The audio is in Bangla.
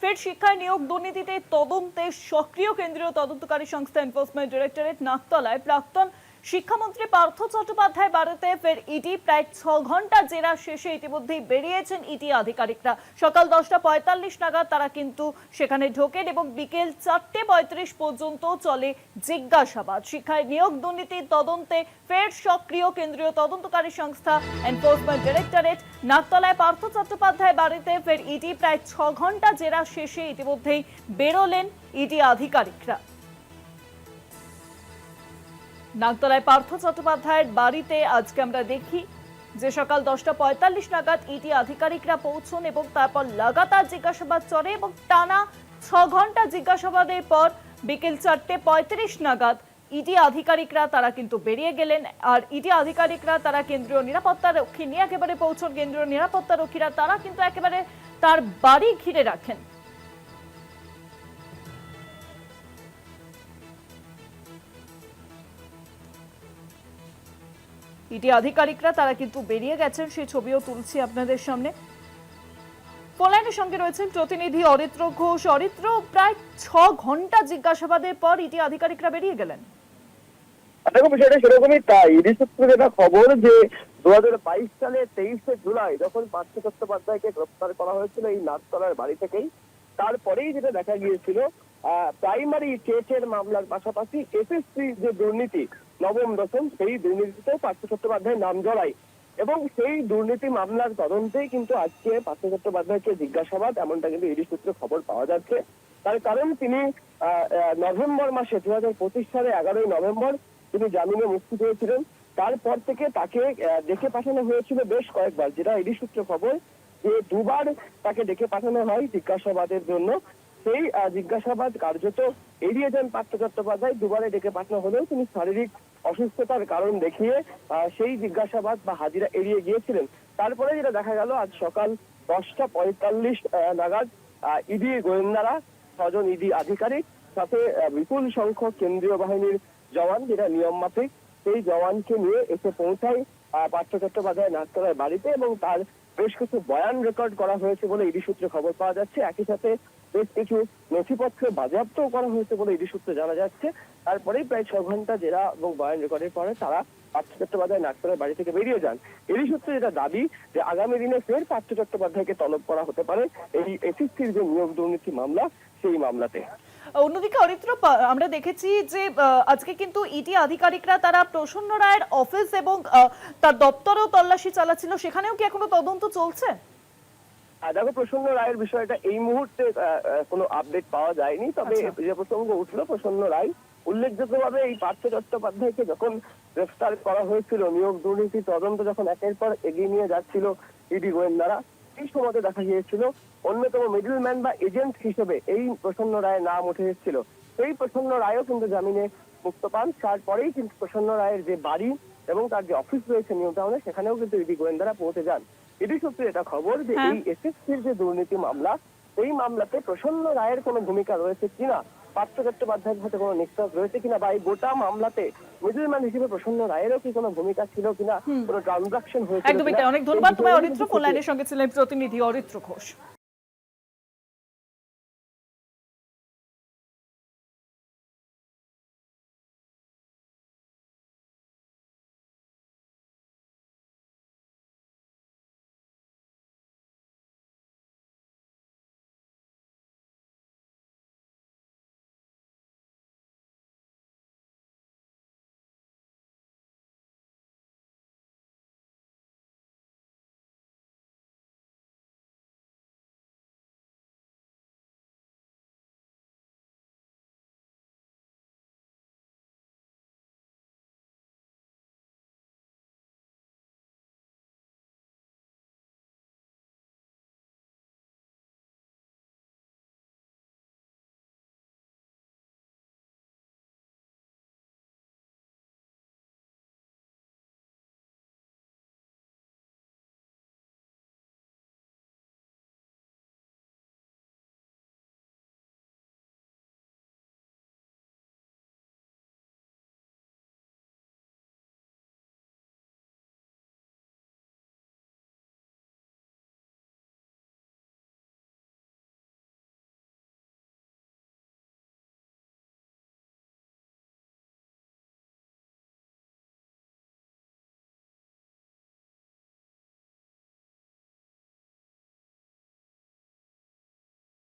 ফের শিক্ষায় নিয়োগ দুর্নীতিতে তদন্তে সক্রিয় কেন্দ্রীয় তদন্তকারী সংস্থা এনফোর্সমেন্ট ডাইরেক্টরেট নাকতলায় প্রাক্তন শিক্ষামন্ত্রী পার্থ চট্টোপাধ্যায় বাড়িতে ফের ইডি প্রায় 6 ঘন্টা জেরা শেষে ইতিমধ্যেই বেরিয়েছেন ইডি আধিকারিকরা। সকাল 10:45 নাগাদ তারা কিন্তু সেখানে ঢোকেন এবং বিকেল 4:35 পর্যন্ত চলে জিজ্ঞাসাবাদ। শিক্ষায় নিয়োগ দুর্নীতির তদন্তে ফের সক্রিয় কেন্দ্রীয় তদন্তকারী সংস্থা এনফোর্সমেন্ট ডাইরেক্টরেট নাকতলায় পার্থ চট্টোপাধ্যায় বাড়িতে ফের ইডি প্রায় 6 ঘন্টা জেরা শেষে ইতিমধ্যেই বেরোলেন ইডি আধিকারিকরা। নাগতলায় পার্থ চট্টোপাধ্যায়ের বাড়িতে আজকে আমরা দেখি যে সকাল 10:45 নাগাদ ইডি আধিকারিকরা পৌঁছন এবং তারপর লাগাতার জিজ্ঞাসাবাদ চলে এবং টানা 6 ঘন্টা জিজ্ঞাসাবাদের পর বিকেল 4:35 নাগাদ ইডি আধিকারিকরা তারা কিন্তু বেরিয়ে গেলেন। আর ইডি আধিকারিকরা তারা কেন্দ্রীয় নিরাপত্তা রক্ষী নিয়ে একেবারে পৌঁছন। কেন্দ্রীয় নিরাপত্তা রক্ষীরা তারা কিন্তু একেবারে তার বাড়ি ঘিরে রাখেন। ইডি আধিকারিকরা তারা কিন্তু বেরিয়ে গেছেন, সেই ছবিও তুলছি আপনাদের সামনে। ফোনলাইনের সঙ্গে রয়েছেন প্রতিনিধি অরিত্র ঘোষ। অরিত্র, প্রায় 6 ঘন্টা জিজ্ঞাসাবাদের পর ইডি আধিকারিকরা বেরিয়ে গেলেন। দেখো, বিষয়টা সেরকমই তাই। ইডি সূত্রে যেটা খবর যে 2022 সালে 23 জুলাই যখন পার্থ চট্টোপাধ্যায়কে গ্রেফতার করা হয়েছিল এই নাগতলার বাড়ি থেকেই, তারপরেই যেটা দেখা গিয়েছিল প্রাইমারি টেটের মামলার পাশাপাশি এসএসসি যে দুর্নীতি নবম দশম, সেই দুর্নীতিতেও পার্থ চট্টোপাধ্যায় নাম জড়ায় এবং সেই দুর্নীতি মামলার তদন্তেই কিন্তু আজকে পার্থ চট্টোপাধ্যায়কে জিজ্ঞাসাবাদ, এমনটা কিন্তু ইডি সূত্রে খবর পাওয়া যাচ্ছে। তার কারণ তিনি নভেম্বর মাসে 2025 সালে 11ই নভেম্বর তিনি জামিনে মুক্তি পেয়েছিলেন। তারপর থেকে তাকে ডেকে পাঠানো হয়েছিল বেশ কয়েকবার, যেটা ইডি সূত্রে খবর যে 2বার তাকে ডেকে পাঠানো হয় জিজ্ঞাসাবাদের জন্য। সেই জিজ্ঞাসাবাদ কার্যত এড়িয়ে যান পার্থ চট্টোপাধ্যায়। 2বারে ডেকে পাঠানো হলেও তিনি শারীরিক অসুস্থতার কারণ দেখিয়ে সেই জিজ্ঞাসাবাদ বা হাজিরা এড়িয়ে গিয়েছিলেন। তারপরে যেটা দেখা গেল আজ সকাল 10:45 নাগাদ ইডি গোয়েন্দারা 6 জন ইডি আধিকারিক সাথে বিপুল সংখ্যক কেন্দ্রীয় বাহিনীর জওয়ান, যেটা নিয়ম মাফিক, সেই জওয়ানকে নিয়ে এসে পৌঁছায় পার্থ চট্টোপাধ্যায় নাগতলায় বাড়িতে এবং তার বেশ কিছু বয়ান রেকর্ড করা হয়েছে বলে ইডি সূত্রে খবর পাওয়া যাচ্ছে। একই সাথে বেশ কিছু নথিপত্র বাজেয়াপ্তও করা হয়েছে বলে ইডি সূত্রে জানা যাচ্ছে। তারপরেই প্রায় 6 ঘন্টা জেরা এবং বয়ান রেকর্ডের পরে তারা পার্থ চট্টোপাধ্যায় নাগতলার বাড়ি থেকে বেরিয়ে যান। ইডি সূত্রে যেটা দাবি যে আগামী দিনে ফের পার্থ চট্টোপাধ্যায়কে তলব করা হতে পারে এই এসএসসির যে নিয়োগ দুর্নীতি মামলা, সেই মামলাতে। অন্যদিকে অরিত্র, আমরা দেখেছি যে আজকে কিন্তু ইডি আধিকারিকরা তারা প্রসন্ন রায়ের অফিস এবং তার দপ্তরেও তল্লাশি চালাচ্ছিল, সেখানেও কি এখনো তদন্ত চলছে? দেখো, প্রসন্ন রায়ের বিষয়টা এই মুহূর্তে কোনো আপডেট পাওয়া যায়নি। তবে যে প্রসঙ্গ উঠলো, প্রসন্ন রায় উল্লেখযোগ্যভাবে এই পার্থ চট্টোপাধ্যায়কে যখন গ্রেফতার করা হয়েছিল, নিয়োগ দুর্নীতি তদন্ত যখন একের পর এগিয়ে নিয়ে যাচ্ছিল ইডি গোয়েন্দারা, এই সময়তে দেখা গিয়েছিল অন্যতম মিডলম্যান বা এজেন্ট হিসেবে এই প্রসন্ন রায়ের নাম উঠে এসেছিল। সেই প্রসন্ন রায়ও কিন্তু জামিনে মুক্ত পান। তারপরেই কিন্তু প্রসন্ন রায়ের যে বাড়ি এবং তার যে অফিস রয়েছে নিউ টাউনে, সেখানেও কিন্তু ইডি গোয়েন্দারা পৌঁছে যান। ইডি সূত্রে এটা খবর যে এই এসএসসির যে দুর্নীতি মামলা, এই মামলাতে প্রসন্ন রায়ের কোনো ভূমিকা রয়েছে কিনা, পার্থ চট্টোপাধ্যায়ের সাথে কোনো নিষ্কাশ রয়েছে কিনা, বা এই গোটা মামলাতে মিডলম্যান হিসেবে প্রসন্ন রায়েরও কি কোনো ভূমিকা ছিল কিনা, কোনো ট্রানজাকশন হয়েছে। একদমই তাই। অনেক ধন্যবাদ তোমায় অরিত্র। ফোন লাইনের সঙ্গে ছিলেন প্রতিনিধি অরিত্র ঘোষ।